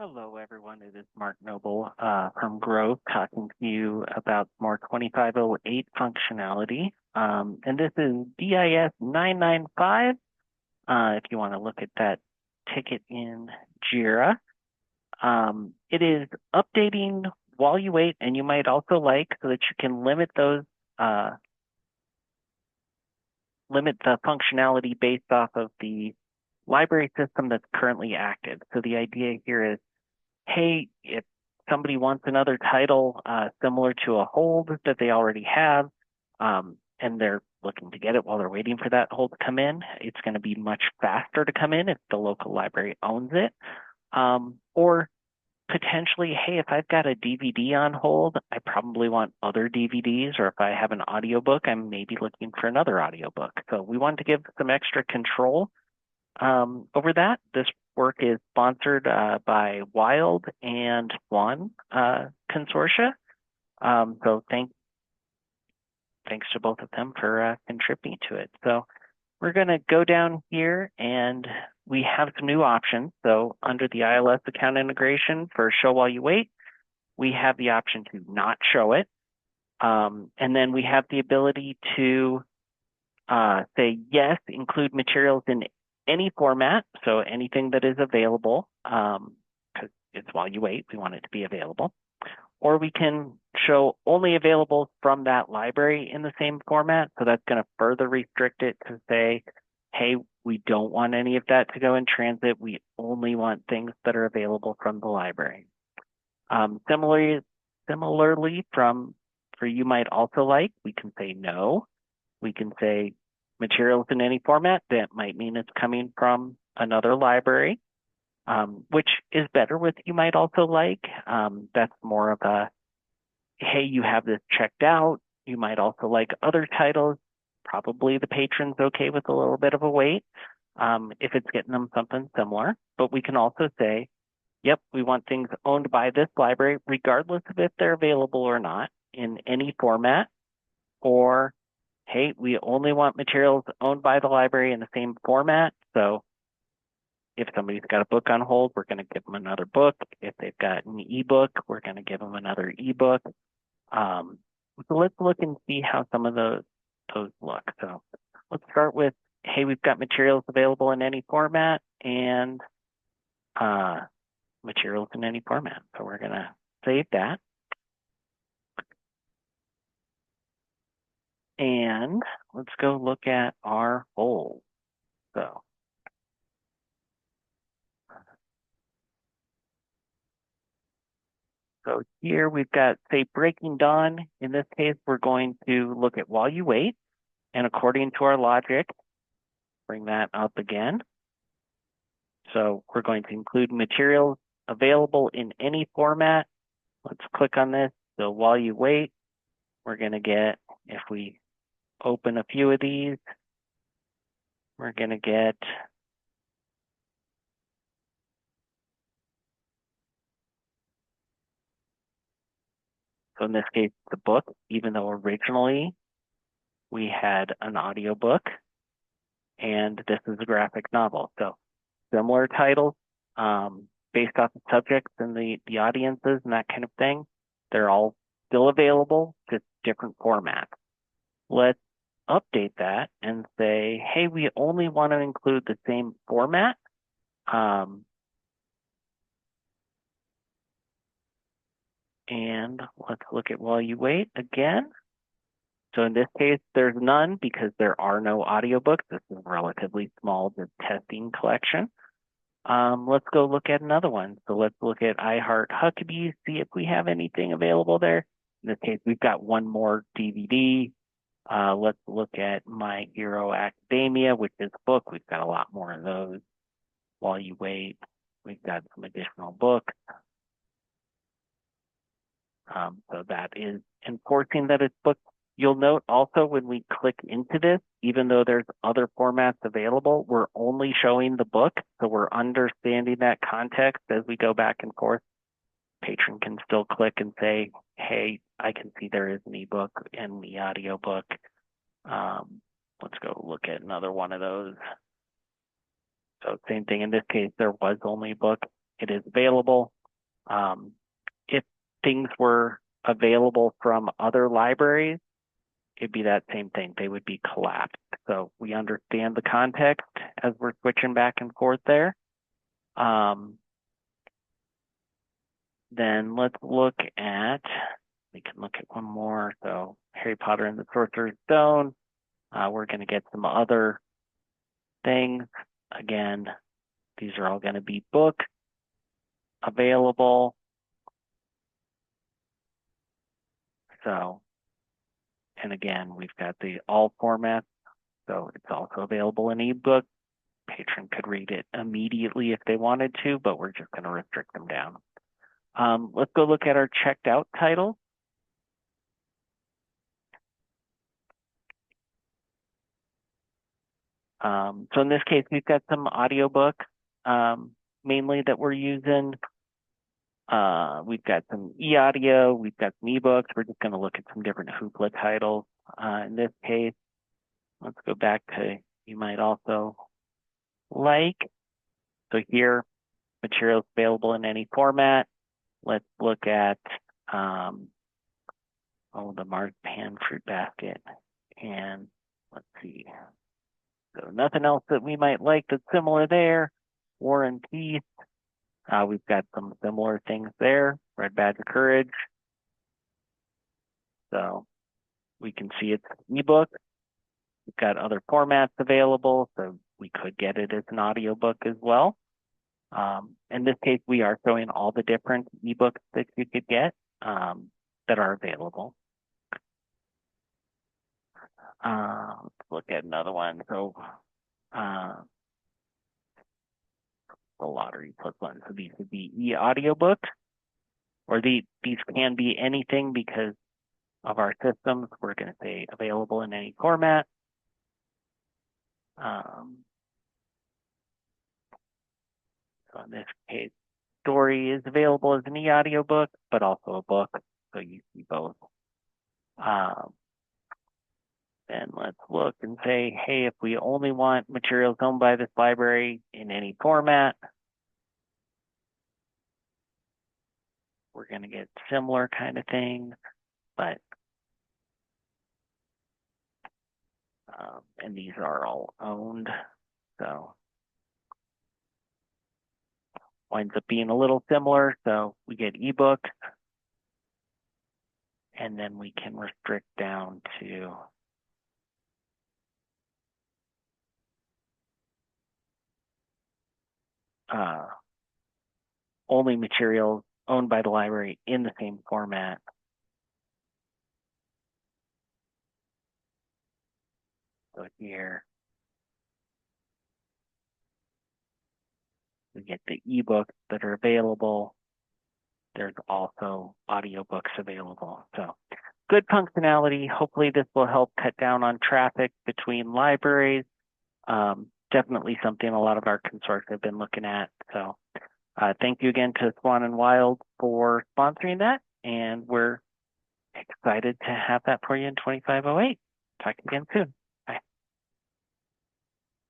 Hello, everyone. It is Mark Noble from Grove talking to you about more 2508 functionality. And this is DIS 995. If you want to look at that ticket in Jira. It is updating while you wait, and you might also like so that you can limit those limit the functionality based off of the library system that's currently active. So the idea here is, hey, if somebody wants another title similar to a hold that they already have, and they're looking to get it while they're waiting for that hold to come in, it's going to be much faster to come in if the local library owns it. Or potentially, hey, if I've got a DVD on hold, I probably want other DVDs, or if I have an audiobook, I'm maybe looking for another audiobook. So we want to give some extra control over that. This work is sponsored by Wild and One consortia. So thanks to both of them for contributing to it. So we're going to go down here and we have some new options. So under the ILS account integration for show while you wait, we have the option to not show it. And then we have the ability to say, yes, include materials in any format, so anything that is available, because it's while you wait, we want it to be available. Or we can show only available from that library in the same format, so that's going to further restrict it to say, hey, we don't want any of that to go in transit. We only want things that are available from the library. Similarly, for you might also like, we can say no. We can say materials in any format. That might mean it's coming from another library, which is better with you might also like. That's more of a, hey, you have this checked out. You might also like other titles. Probably the patron's okay with a little bit of a wait if it's getting them something similar. But we can also say, yep, we want things owned by this library, regardless of if they're available or not in any format, or hey, we only want materials owned by the library in the same format. So if somebody's got a book on hold, we're going to give them another book. If they've got an ebook, we're going to give them another ebook. So let's look and see how some of those look. So let's start with, hey, we've got materials available in any format and materials in any format. So we're going to save that. And let's go look at our hold. So here we've got, say, Breaking Dawn. In this case, we're going to look at while you wait. And according to our logic, bring that up again. So we're going to include materials available in any format. Let's click on this. So while you wait, we're going to get, if we open a few of these, we're going to get so in this case, the book, even though originally we had an audiobook, and this is a graphic novel. So similar titles, based off the subjects and the audiences and that kind of thing. They're all still available, just different formats. Let's update that and say, hey, we only want to include the same format. And let's look at while you wait again. So in this case, there's none because there are no audiobooks. This is a relatively small testing collection. Let's go look at another one. So let's look at I Heart Huckabees, see if we have anything available there. In this case, we've got one more DVD. Let's look at My Hero Academia, which is a book. We've got a lot more of those. While you wait, we've got some additional books. So that is enforcing that it's booked. You'll note also when we click into this, even though there's other formats available, we're only showing the book. So we're understanding that context as we go back and forth. Patron can still click and say, hey, I can see there is an ebook and the audiobook. Let's go look at another one of those. So same thing in this case, there was only a book it is available. If things were available from other libraries, it'd be that same thing. They would be collapsed. So we understand the context as we're switching back and forth there. Then let's look at, we can look at one more. So Harry Potter and the Sorcerer's Stone. We're going to get some other things. Again, these are all going to be books available. So, and again, we've got the all formats. So it's also available in ebook. Patron could read it immediately if they wanted to, but we're just going to restrict them down. Let's go look at our checked out title. So in this case, we've got some audiobook mainly that we're using. We've got some e-audio, we've got some ebooks. We're just going to look at some different Hoopla titles. In this case, let's go back to you might also like. So here, materials available in any format. Let's look at the marzipan fruit basket. And let's see. So nothing else that we might like that's similar there. War and Peace. We've got some similar things there. Red Badge of Courage. So we can see it's an ebook. We've got other formats available, so we could get it as an audiobook as well. In this case, we are showing all the different ebooks that you could get that are available. Let's look at another one. So the Lottery Plus One. So these would be e-audiobooks, or these can be anything because of our systems. We're going to say available in any format. So in this case, Story is available as an e-audiobook, but also a book, so you see both. Then let's look and say, hey, if we only want materials owned by this library in any format, we're going to get similar kind of things, but and these are all owned, so winds up being a little similar. So we get ebook, and then we can restrict down to only materials owned by the library in the same format. So here we get the ebooks that are available. There's also audiobooks available. So good functionality. Hopefully this will help cut down on traffic between libraries. Definitely something a lot of our consortia have been looking at. So thank you again to Swan and Wild for sponsoring that. And we're excited to have that for you in 2508. Talk again soon.